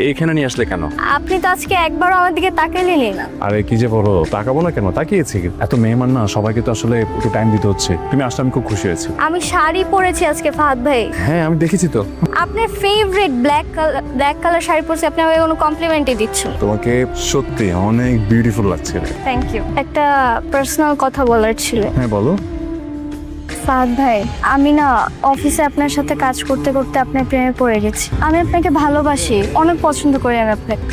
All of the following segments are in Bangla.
এখানে নিয়ে আসলে কেন? আপনি তো আজকে একবারও আমার দিকে তাকাইলেনই না। আরে কি যে বলো, তাকাবো না কেন, তাকিয়েছি। এত মেহমান না, সবাইকে তো আসলে একটু টাইম দিতে হচ্ছে। তুমি আসলে আমি খুব খুশি হয়েছি। আমি শাড়ি পরেছি আজকে ফাহাদ ভাই। হ্যাঁ আমি দেখেছি তো। আপনার ফেভারিট ব্ল্যাক কালার শাড়ি পরছি, আপনি আমাকে কোনো কমপ্লিমেন্টই দিচ্ছেন। তোমাকে সত্যি অনেক বিউটিফুল লাগছে। Thank you. একটা পার্সোনাল কথা বলার ছিল। হ্যাঁ বলো। ফাহাদ ভাই, আমি না অফিসে আপনার সাথে কাজ করতে করতে আপনার প্রেমে পড়ে গেছি। আমি আপনাকে ভালোবাসি, অনেক পছন্দ করি আমি আপনাকে।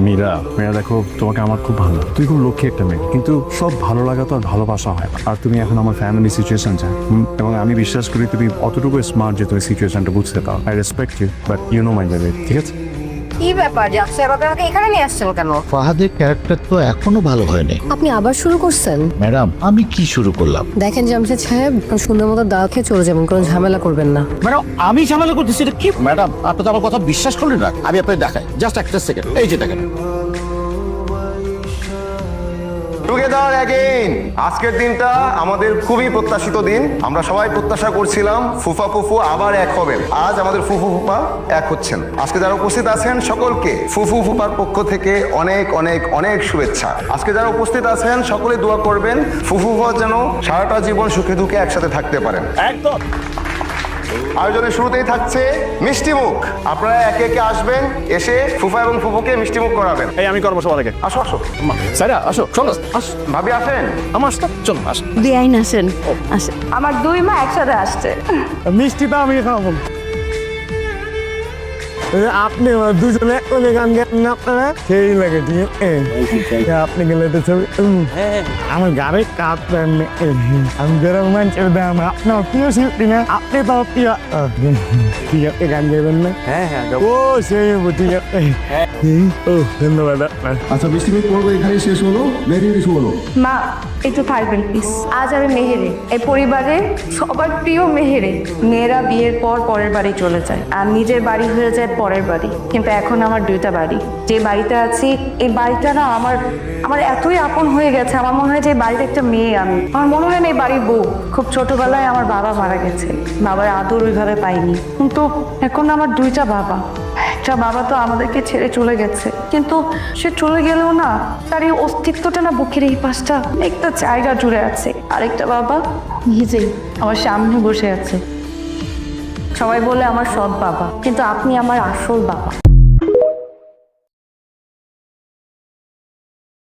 মীরা দেখো, তোমাকে আমার খুব ভালো, তুই খুব লক্ষ্মী একটা মেয়ে, কিন্তু সব ভালো লাগা তো আর ভালোবাসা হয় না। আর তুমি এখন আমার ফ্যামিলি সিচুয়েশন চাই, এবং আমি বিশ্বাস করি তুমি অতটুকু স্মার্ট যে তুমি সিচুয়েশনটা বুঝতে পারো। I respect you, but you know my baby. ঠিক আছে? কি ব্যাপার জানছে এভাবে আমাকে এখানে নিয়ে আসছেন কেন? ফাহাদের ক্যারেক্টার তো এখনো ভালো হয়নি। আপনি আবার শুরু করছেন? ম্যাডাম আমি কি শুরু করলাম? দেখেন জামশেদ সাহেব, সুন্দর মতো দাওয়া খেয়ে চলে যাবেন, কোনো ঝামেলা করবেন না। ম্যাডাম আমি ঝামেলা করতেছি এটা কি? ম্যাডাম আপনি তো আমার কথা বিশ্বাস করলেন না। আমি আপনাকে দেখাই, জাস্ট একটা সেকেন্ড। এই যে দেখেন, টুগেদার অ্যাগেইন। আজকের দিনটা আমাদের খুবই প্রত্যাশিত দিন। আমরা সবাই প্রত্যাশা করছিলাম ফুফা ফুফু আবার এক হবেন। আজ আমাদের ফুফু ফুফা এক হচ্ছেন। আজকে যারা উপস্থিত আছেন সকলকে ফুফু ফুফার পক্ষ থেকে অনেক অনেক অনেক শুভেচ্ছা। আজকে যারা উপস্থিত আছেন সকলে দোয়া করবেন ফুফু ফুফা যেন সারাটা জীবন সুখে দুঃখে একসাথে থাকতে পারেন। একদম। আয়োজনের শুরুতেই থাকছে মিষ্টি মুখ। আপনারা একে একে আসবেন, এসে ফুফা এবং ফুফুকে মিষ্টি মুখ করাবেন। এই আমি করবো সবার আগে। আসো আসো। সাইরা আসো, চলো আস। ভাবি আসেন। আমার সাথে চলো আস। বেআইন আসেন, আসেন। আমার দুই মা একসাথে আসছে। মিষ্টিটা আমি খাবো। আপনি দুজনে কোনে গান গান না আপনারা সেই লাগে। ঠিক আছে আপনি গেলে তো ছবি আমার গাড়ি কাপ আমি যেরকম মানছেন দাম আপনার প্রিয় শিল্পী না, আপনি তো প্রিয়। ঠিক আছে গান গাইবেন না? হ্যাঁ হ্যাঁ ও সেই ঠিক আছে। ও ধন্যবাদ আপনার। আচ্ছা মিষ্টি মুখ পর্ব এখানেই শেষ হলো, ভেরি কিছু হলো। মা একটু থাকবেন প্লিজ। আজ আমি মেহেরে, এই পরিবারে সবার প্রিয় মেহেরে। মেয়েরা বিয়ের পর পরের বাড়ি চলে যায়, আর নিজের বাড়ি হয়ে যায় পরের বাড়ি। কিন্তু এখন আমার দুইটা বাড়ি। যে বাড়িতে আছি এই বাড়িটা না আমার আমার এতই আপন হয়ে গেছে। আমার মনে হয় যে বাড়ির একটা মেয়ে আমি। আমার মনে হয় না এই বাড়ির বউ। খুব ছোটবেলায় আমার বাবা মারা গেছে, বাবার আদর ওইভাবে পাইনি। কিন্তু এখন আমার দুইটা বাবা। একটা বাবা তো আমাদেরকে ছেড়ে চলে গেছে, কিন্তু সে চলে গেলেও না তার এই অস্তিত্বটা না বুকের এই পাশটা একটা জায়গা জুড়ে আছে। আরেকটা বাবা নিজেই আমার সামনে বসে আছে। সবাই বলে আমার সৎ বাবা, কিন্তু আপনি আমার আসল বাবা।